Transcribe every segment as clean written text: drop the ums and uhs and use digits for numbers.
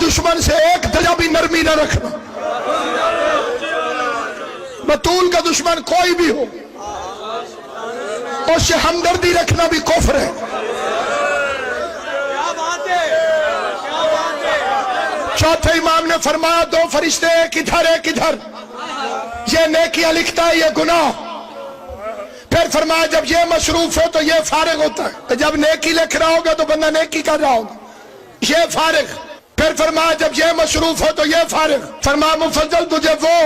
दुश्मन से एक दर्जा भी नरमी न रखना। बतूल का दुश्मन कोई भी हो, उससे हमदर्दी रखना भी कुफ्र है। चौथे इमाम ने फरमाया, दो फरिश्ते एक इधर एक इधर, ये नेकियां लिखता है, ये गुनाह। फिर फरमाया जब ये मशरूफ हो तो ये फारिग होता है, तो जब नेकी लिख रहा होगा तो बंदा नेकी कर रहा होगा, ये फारिग। फिर फरमाया जब ये मशरूफ हो तो ये फारिग। फरमाया मुफज्जल तुझे वो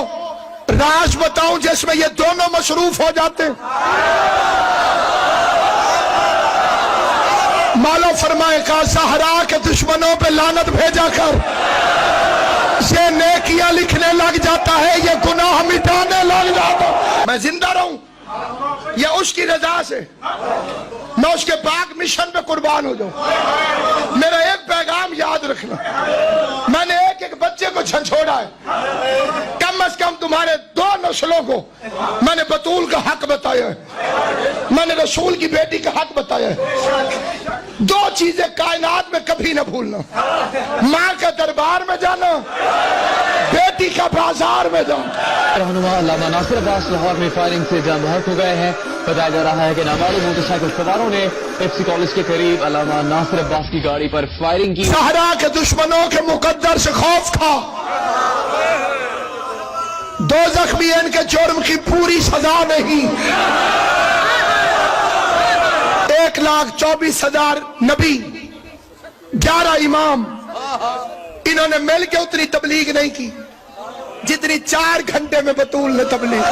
राज बताऊं जिसमें ये दोनों मशरूफ हो जाते हैं। मौला फरमाए का सहरा के दुश्मनों पे लानत भेजा कर, ये नेकियां लिखने लग जाता है, ये गुनाह मिटाने लग जाता। मैं जिंदा रहूं ये उसकी रजा से, मैं उसके पाक मिशन पे कुर्बान हो जाऊं। मेरा एक पैगाम याद रखना, मैंने एक एक बच्चे को झंझोड़ा है, कम से कम तुम्हारे दो नस्लों को मैंने बतूल का हक बताया है, मैंने रसूल की बेटी का हक बताया है। दो चीजें कायनात में कभी न भूलना, माँ का दरबार में जाना, बेटी का बाजार में जाना। रहनुमा अल्लामा नासिर अब्बास लाहौर में फायरिंग से जान बहक हो गए हैं। बताया जा रहा है कि नामालूम मोटरसाइकिल सवारों ने एफसी कॉलेज के करीब अल्लामा नासिर अब्बास की गाड़ी पर फायरिंग की। सहरा के दुश्मनों के मुकद्दर से खौफ खा, दो जख्मी इनके जुर्म की पूरी सजा नहीं। 1,24,000 नबी, 11 इमाम, इन्होंने मिलकर उतनी तबलीग नहीं की जितनी 4 घंटे में बतूल ने तबलीग।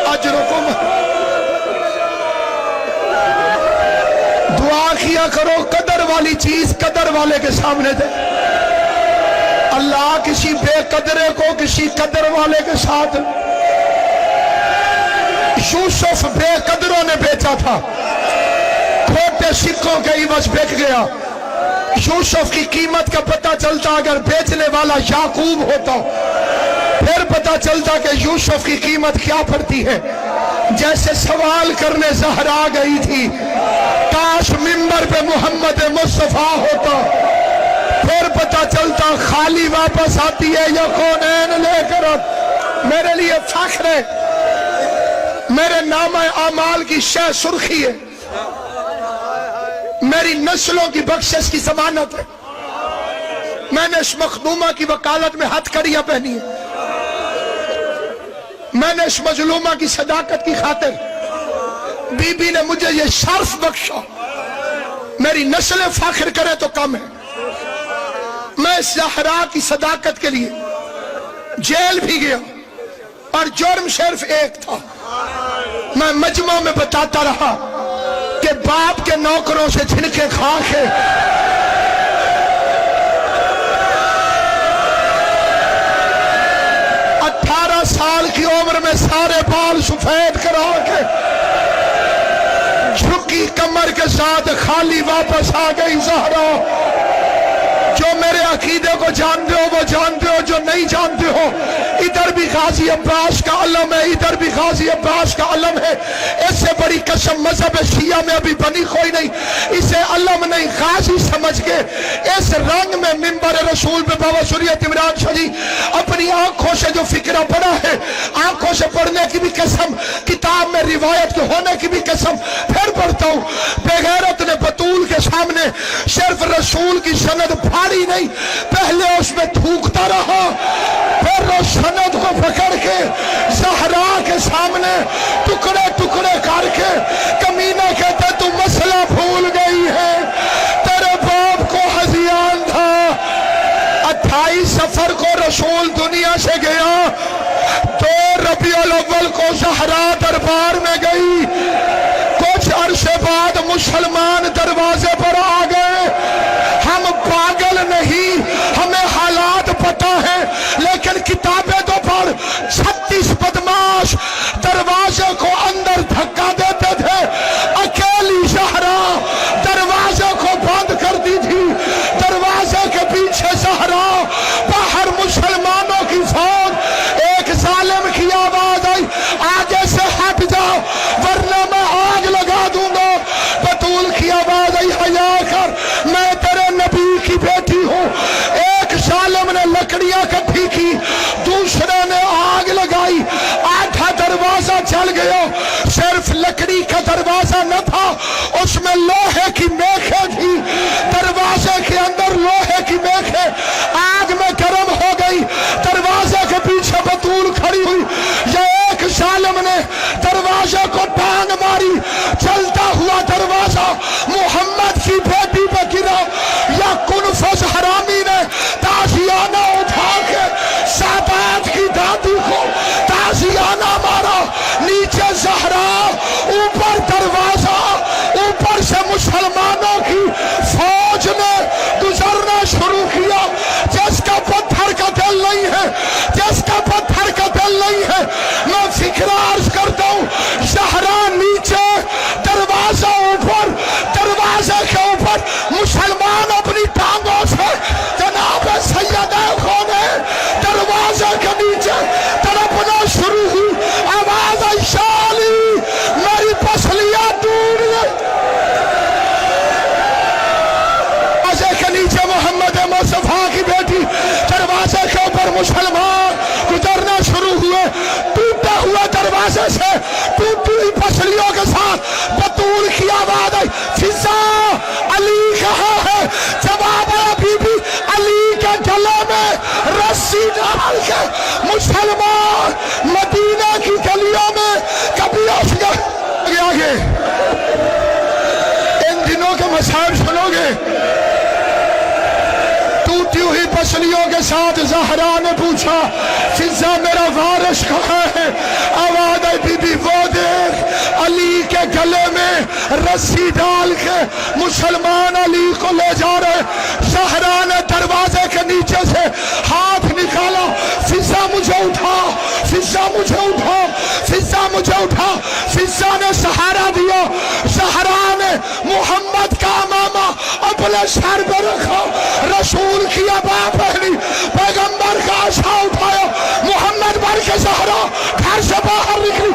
अजरुकुम, दुआ किया करो कदर वाली चीज कदर वाले के सामने दे। अल्लाह किसी बेकदरे को किसी कदर वाले के साथ, यूसुफ बेकदरों ने बेचा था, खोटे सिक्कों के इवज बिक गया। यूसुफ की कीमत का पता चलता अगर बेचने वाला याकूब होता, फिर पता चलता कि यूसुफ की कीमत क्या पड़ती है। जैसे सवाल करने ज़हरा गई थी, काश मिंबर पे मोहम्मद मुस्तफा होता, फिर पता चलता खाली वापस आती है या कौनैन लेकर। मेरे लिए फख्र है, मेरे नाम आमाल की शह सुर्खी है, मेरी नस्लों की बख्शिश की जमानत है। मैंने इस मखदूमा की वकालत में हथकड़ियां पहनी है, मैंने इस मजलूमा की सदाकत की खातिर, बीबी ने मुझे ये शर्फ बख्शा, मेरी नस्लें फख्र करे तो कम है। मैं ज़हरा की सदाकत के लिए जेल भी गया और जुर्म सिर्फ एक था, मैं मजमा में बताता रहा कि बाप के नौकरों से छिनके खा के 18 साल की उम्र में सारे बाल सफेद करा के झुकी कमर के साथ खाली वापस आ गई ज़हरा। जो मेरे अकीदे को जानते हो वो जानते हो, जो नहीं जानते हो इधर भी गाजी अब्बास का अलम है, इधर भी गाजी अब्बास का अलम है। इससे बड़ी कसम मजहब शिया में अभी बनी कोई नहीं। इसे अलम नहीं गाजी समझ के इस रंग में मिंबर रसूल पे बाबा शरीयत इमरान शाह जी अपनी आंखों से जो फिक्रा पड़ा है, आंखों से पढ़ने की भी कसम, किताब में रिवायत के होने की भी कसम, फिर पढ़ता हूँ। बेगैरत ने बतूल के सामने सिर्फ रसूल की सनद फाड़ी नहीं, पहले उसमें थूकता रहा, फिर उस सनद को पकड़ के ज़हरा के सामने टुकड़े टुकड़े करके कमीना कहता तू मसला भूल गई है, तेरे बाप को हज़ियान था। 28 सफर को रसूल दुनिया से गया, 2 रबीउल अव्वल को ज़हरा दरबार में गई, कुछ अरसे बाद मुसलमान दरवाजे पर आ गए। हम पागल नहीं, हमें हालात पता है, लेकिन किताबें तो पढ़। 36 बदमाश दरवाजे को अंदर धक्का देते थे, अकेली ज़हरा दरवाजे को बंद करती थी, दरवाजे के पीछे ज़हरा, बाहर मुसलमानों की फौज। एक जालिम की आवाज आई, आगे से हट जाओ वरना मैं आग लगा चल गया। सिर्फ लकड़ी का दरवाजा न था, उसमें लोहे की मेखें थी। दरवाजे के अंदर लोहे की मेखें आग में गर्म हो गई। दरवाजे के पीछे बतूल खड़ी हुई। ये एक जालिम ने दरवाजे को टांग मारी, चलता हुआ दरवाजा मोहम्मद की बेटी पे गिरा। या कुनफस हरामी ने ताजियाना उठा के सादात की दादी को ताजियाना मारा। नीचे ज़हरा, ऊपर दरवाजा, ऊपर से मुसलमानों की फौज ने गुजरना शुरू किया। जिसका पत्थर का दिल नहीं है, जिसका पत्थर का दिल नहीं है, मैं फिक्र अर्ज करता हूं, ज़हरा नीचे, दरवाजा ऊपर, दरवाजे के ऊपर मुसलमान अपनी टांगों से जनाब सैयदा खोने दरवाजे के नीचे तड़पना शुरू हुई। आवाज आई, शाली मेरी पसलियां टूट गई। दरवाजे के नीचे मोहम्मद मुस्तफा की बेटी, दरवाजे के ऊपर मुसलमान गुजरना शुरू हुए। टूटे हुए दरवाजे से टूटी हुई पसलियों के साथ बतूल की आवाज आई, फिजा अली कहाँ है? जवाब आया, बीबी अली के गले में रस्सी डाल के मुसलमान मदीना की गलियों में कभी आगे इन दिनों के मसाइल सुनोगे। टूटी हुई पसलियों के साथ ज़हरा ने पूछा, फिजा मेरा वारिस कहाँ है? आवाज आई, बीबी वो देख अली के गले में रस्सी डाल के मुसलमान अली को ले जा रहे। ज़हरा ने दरवाजे के नीचे से हाथ निकाला, फिजा मुझे उठा, फिजा मुझे उठा, फिजा मुझे उठा। फिजा ने सहारा दिया। ज़हरा ने मोहम्मद का मामा अपने सर पर रखा, रसूल की अबा पहनी, पैगंबर का आशा उठाया। मोहम्मद भर के ज़हरा घर से बाहर निकली।